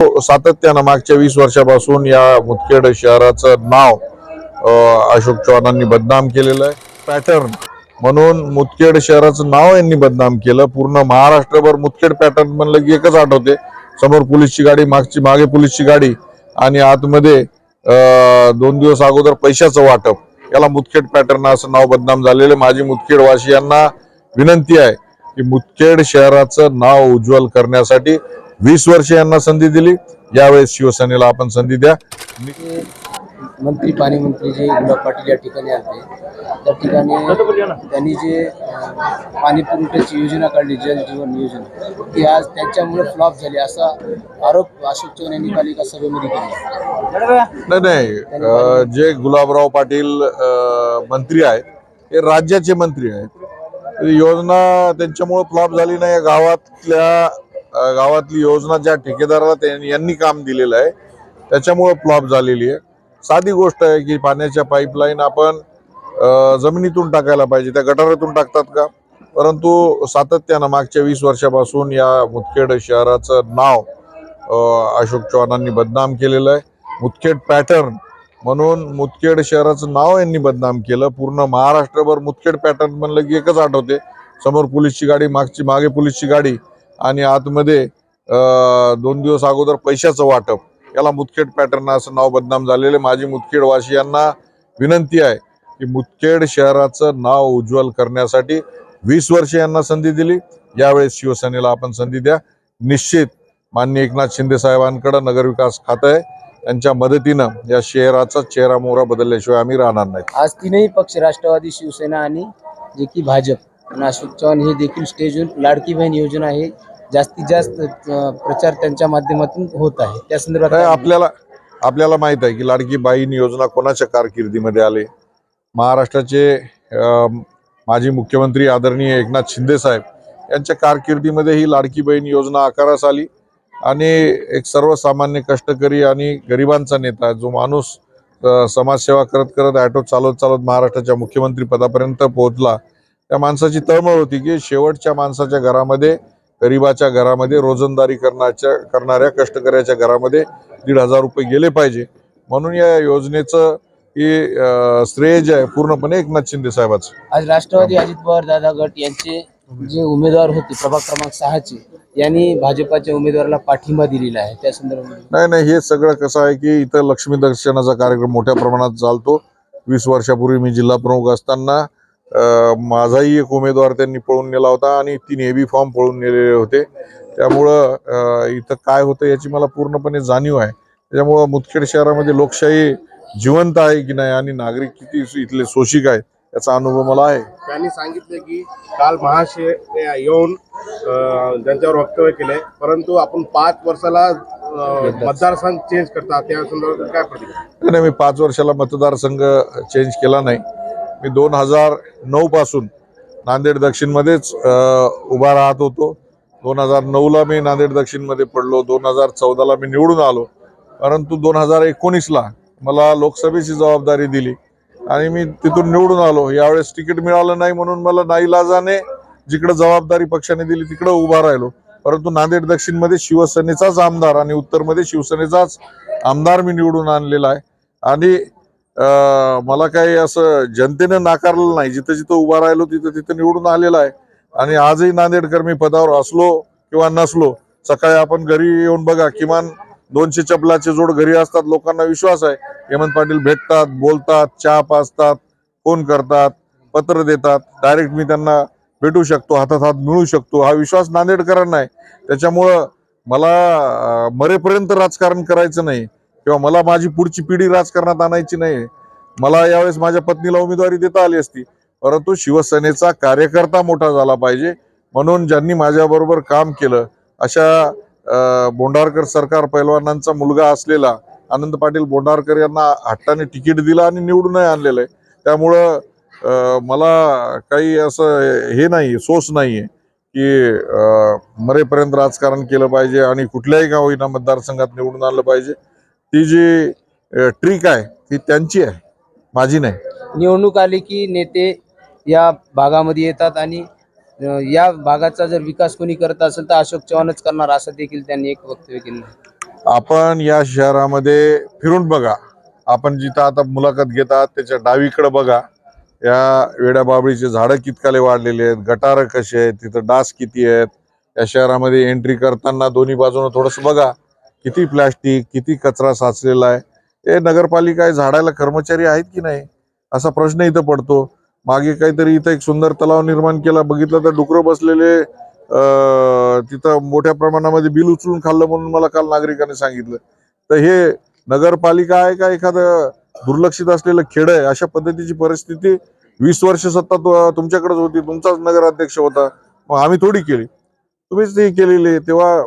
सातत्यानं मागच्या 20 वर्षापासून या मुदखेड शहराचं नाव अशोक चव्हाणांनी बदनाम केलेलं आहे। पॅटर्न म्हणून मुदखेड शहराचं नाव यांनी बदनाम केलं। पूर्ण महाराष्ट्रभर मुदखेड पॅटर्न म्हणलं की एकच आठवते, समोर पोलीसची गाडी, मागे पोलीसची गाडी आणि आतमध्ये 2 दिवस अगोदर पैशाचं वाटप, याला मुदखेड पॅटर्न असं नाव बदनाम झालेलं। माझी मुदखेड वासियांना विनंती आहे की मुदखेड शहराचं नाव उज्ज्वल करण्यासाठी 20 वर्ष यांना संधी दिली, यावेळेस शिवसेनेला आपण संधी द्या। मंत्री पाणी मंत्री जे गुलाब पाटील या ठिकाणी आले, त्या ठिकाणी त्यांनी जे पाणी पुरवठ्याची योजना काढली, जल जीवन योजना, ती आज त्यांच्यामुळे फ्लॉप झाली असा आरोप अशोक चव्हाण यांनी काल एका सभेमध्ये केला। नाही, जे गुलाबराव पाटील मंत्री आहेत हे राज्याचे मंत्री आहेत। योजना त्यांच्यामुळे फ्लॉप झाली नाही। गावातली योजना ज्या ठेकेदाराला यांनी काम दिलेलं आहे त्याच्यामुळे फ्लॉप झालेली आहे। साधी गोष्ट आहे की पाण्याच्या पाईपलाईन आपण जमिनीतून टाकायला पाहिजे, त्या गटारातून टाकतात का? परंतु सातत्यानं मागच्या 20 वर्षापासून या मुदखेड शहराचं नाव अशोक चव्हाणांनी बदनाम केलेलं आहे। मुदखेड पॅटर्न म्हणून मुदखेड शहराचं नाव यांनी बदनाम केलं। पूर्ण महाराष्ट्रभर मुदखेड पॅटर्न म्हणलं की एकच आठवते, समोर पोलीसची गाडी, मागे पोलीसची गाडी आणि आतमध्ये 2 दिवस अगोदर पैशाचं वाटप, याला मुदखेड पॅटर्न असं नाव बदनाम झालेलं। माझी मुदखेड वासियांना विनंती आहे की मुदखेड शहराचं नाव उज्ज्वल करण्यासाठी 20 वर्ष यांना संधी दिली, यावेळेस शिवसेनेला आपण संधी द्या। निश्चित माननीय एकनाथ शिंदे साहेबांकडे नगरविकास खातं आहे, त्यांच्या मदतीनं या शहराचा चेहरा मोहरा बदलल्याशिवाय आम्ही राहणार नाही। आज तीनही पक्ष, राष्ट्रवादी, शिवसेना आणि जे की भाजप आणि अशोक चव्हाण हे देखील स्टेजवर लाडकी बहीण योजना हे जास्तीत जास्त प्रचार त्यांच्या माध्यमातून होत आहे। त्या संदर्भात आपल्याला माहित आहे की लाडकी बहीण योजना कोणाच्या कारकिर्दीमध्ये आली। महाराष्ट्राचे माजी मुख्यमंत्री आदरणीय एकनाथ शिंदे साहेब यांच्या कारकिर्दीमध्ये ही लाडकी बहीण योजना आकारास आली आणि एक सर्वसामान्य कष्टकरी आणि गरिबांचा नेता, जो माणूस समाजसेवा करत करत ऑटो चालवत महाराष्ट्राच्या मुख्यमंत्री पदापर्यंत पोहोचला, त्या माणसाची तळमळ होती की शेवटच्या माणसाच्या घरामध्ये, गरिबाच्या घरामध्ये, रोजंदारी करणाऱ्या कष्टकऱ्याच्या घरामध्ये 1,500 रुपये गेले पाहिजे। म्हणून या योजनेचं श्रेय जे आहे पूर्णपणे एकनाथ शिंदे साहेबांचं। आज राष्ट्रवादी अजित पवार दादा गट यांचे जे उमेदवार होते प्रभाग क्रमांक 6 चे, यांनी भाजपाच्या उमेदवाराला पाठिंबा दिलेला आहे। त्या संदर्भात नाही, हे सगळं कसं आहे की इथं लक्ष्मी दर्शनाचा कार्यक्रम मोठ्या प्रमाणात चालतो। 20 वर्षापूर्वी मी जिल्हा प्रमुख असताना माझाही एक उमेदवार त्यांनी पळून नेला होता आणि 3 हेवी फॉर्म पळून नेलेले होते। त्यामुळं इथं काय होतं याची मला पूर्णपणे जाणीव आहे। त्याच्यामुळं मुदखेड शहरामध्ये लोकशाही जिवंत आहे की नाही आणि नागरिक किती इथले शोषिक आहेत याचा अनुभव मला आहे। त्यांनी सांगितलं की काल महाशय येऊन त्यांच्यावर वक्तव्य केले, परंतु आपण 5 वर्षाला मतदारसंघ चेंज करतात, त्या संदर्भात काय प्रतिक्रिया? नाही, मी 5 वर्षाला मतदारसंघ चेंज केला नाही। मी 2009 पासून नांदेड दक्षिण मध्येच उभा राहत होतो। 2009ला मी नांदेड दक्षिण मध्ये पडलो, 2014ला मी निवडून आलो, परंतु 2019ला मला लोकसभेची जबाबदारी दिली आणि मी तिथून निवडून आलो। यावेळेस तिकीट मिळालं नाही म्हणून मला नाईलाजाने जिकडे जबाबदारी पक्षाने दिली तिकडे उभा राहिलो। परंतु नांदेड दक्षिण मध्ये शिवसेनेचाच आमदार आणि उत्तर मध्ये शिवसेनेचाच आमदार मी निवडून आणलेला आहे आणि मला काही असं जनतेने नाकारलं नाही। जिथं जिथं उभा राहिलो तिथं तिथं निवडून आलेला आहे आणि आजही नांदेडकर मी पदावर असलो किंवा नसलो, सकाळी आपण घरी येऊन बघा, किमान 200 चपलाचे जोड घरी असतात। लोकांना विश्वास आहे हेमंत पाटील भेटतात, बोलतात, चहा पाजतात, फोन करतात, पत्र देतात, डायरेक्ट मी त्यांना भेटू शकतो, हातात हात मिळू शकतो, हा विश्वास नांदेडकरांना आहे। त्याच्यामुळं मला मरेपर्यंत राजकारण करायचं नाही किंवा मला माझी पुढची पिढी राजकारणात आणायची नाही। मला यावेळेस माझ्या पत्नीला उमेदवारी देता आली असती, परंतु शिवसेनेचा कार्यकर्ता मोठा झाला पाहिजे म्हणून ज्यांनी माझ्याबरोबर काम केलं अशा बोंडारकर सरकार पैलवानांचा मुलगा असलेला आनंद पाटील बोंडारकर यांना हट्टाने तिकीट दिलं आणि निवडूनही आणलेलं आहे। त्यामुळं मला काही असं हे नाही, सोच नाहीये की मरेपर्यंत राजकारण केलं पाहिजे आणि कुठल्याही का होईना मतदारसंघात निवडून आणलं पाहिजे। ती जी ट्रिक आहे ती त्यांची आहे, माझी नाही। निवडणूक आली की नेते या भागामध्ये येतात आणि या भागाचा जर विकास कोणी करत असेल तर अशोक चव्हाणच करणार, असं देखील त्यांनी एक वक्तव्य केलं। आपण या शहरामध्ये फिरून बघा. आपण जिथं आता मुलाखत घेतात त्याच्या डावीकडे बघा, या वेड्याबाबळीचे झाडं कितकाले वाढलेले आहेत, गटारं कसे आहेत, तिथं डास किती आहेत. या शहरामध्ये एंट्री करताना दोन्ही बाजूनं थोडंसं बघा, किती प्लॅस्टिक, किती कचरा साचलेला आहे. हे नगरपालिका आहे, झाडायला कर्मचारी आहेत की नाही असा प्रश्न इथं पडतो. मागे काहीतरी इथं एक सुंदर तलाव निर्माण केला, बघितलं तर डुकरं बसलेले, तिथं मोठ्या प्रमाणामध्ये बिल उचलून खाल्लं म्हणून मला काल नागरिकांनी सांगितलं. तर हे नगरपालिका आहे का एखादं दुर्लक्षित असलेलं खेड आहे? अशा पद्धतीची परिस्थिती 20 वर्ष सत्ता तुमच्याकडेच होती, तुमचाच नगराध्यक्ष होता, मग आम्ही थोडी केली, तुम्हीच ती केलेली. तेव्हा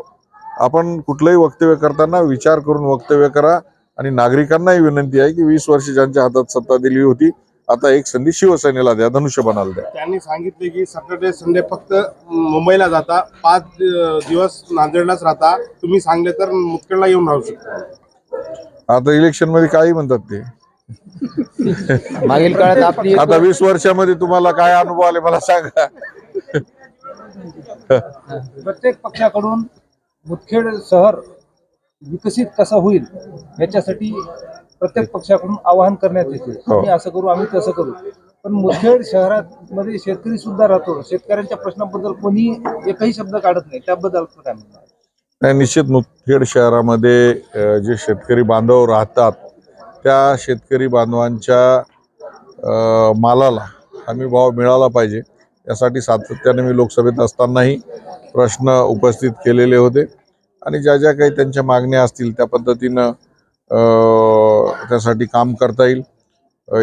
आपण कुठलंही वक्तव्य करताना विचार करून वक्तव्य करा. आणि नागरिकांनाही विनंती आहे की 20 वर्ष ज्यांच्या हातात सत्ता दिली होती, आता एक संधी शिवसेनेला द्या, धनुष्यबाणाला द्या. त्यांनी सांगितले की सॅटर्डे संडे फक्त मुंबईला जाता, 5 दिवस नांदेडलाच राहता, तुम्ही सांगले तर मुदखेडला येऊन राहू शकता. आता इलेक्शन मध्ये काही म्हणतात ते. मागील काळात आपली आता 20 वर्षामध्ये तुम्हाला काय अनुभव आले मला सांगा. प्रत्येक पक्षाकडून मुदखेड शहर विकसित कसं होईल याच्यासाठी प्रत्येक पक्षाकडून आवाहन करण्यात येते. आम्ही असं करू, आम्ही तसं करू. पण मुदखेड शहरामध्ये शेतकरी सुद्धा राहतो. शेतकऱ्यांच्या प्रश्नाबद्दल कोणी एकही शब्द काढत नाही. त्याबद्दल आपलं काय म्हणणं आहे? नाही, निश्चित मुदखेड शहरामध्ये जे शेतकरी बांधव राहतात त्या शेतकरी बांधवांच्या मालाला हमी भाव मिळाला पाहिजे, यासाठी सातत्याने मी लोकसभेत असतानाही प्रश्न उपस्थित केलेले होते. आणि ज्या ज्या काही त्यांच्या मागण्या असतील त्या पद्धतीनं त्यासाठी काम करता येईल.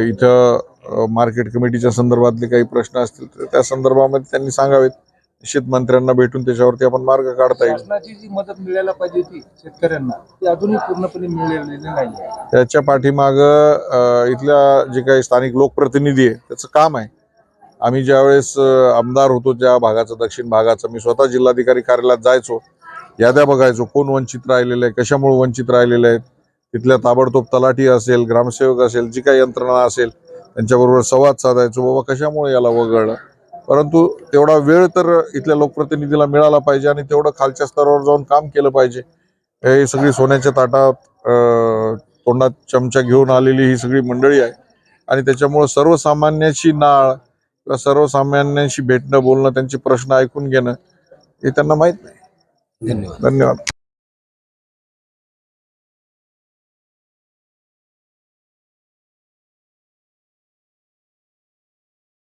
इथं मार्केट कमिटीच्या संदर्भातले काही प्रश्न असतील तर त्या संदर्भामध्ये त्यांनी सांगावेत. निश्चित मंत्र्यांना भेटून त्याच्यावरती आपण मार्ग काढता येईल. शासनाची जी मदत मिळायला पाहिजे होती शेतकऱ्यांना, ती अजूनही पूर्णपणे मिळालेली नाही. त्याच्या पाठीमागं इथल्या जे काही स्थानिक लोकप्रतिनिधी आहे त्याचं काम आहे. आम्ही ज्यावेळेस आमदार होतो त्या भागाचं, दक्षिण भागाचं, मी स्वतः जिल्हाधिकारी कार्यालयात जायचो, याद्या बघायचो, कोण वंचित राहिलेलं आहे, कशामुळे वंचित राहिलेले आहेत. तिथल्या ताबडतोब तलाठी असेल, ग्रामसेवक असेल, जी काही यंत्रणा असेल त्यांच्याबरोबर संवाद साधायचो, बाबा कशामुळे याला वगळलं. परंतु तेवढा वेळ तर इथल्या लोकप्रतिनिधीला मिळाला पाहिजे आणि तेवढं खालच्या स्तरावर जाऊन काम केलं पाहिजे. हे सगळी सोन्याच्या ताटात तोंडात चमचा घेऊन आलेली ही सगळी मंडळी आहे. आणि त्याच्यामुळं सर्वसामान्याची नाळ किंवा सर्वसामान्यांशी भेटणं, बोलणं, त्यांचे प्रश्न ऐकून घेणं हे त्यांना माहीत नाही. धन्यवाद. धन्यवाद.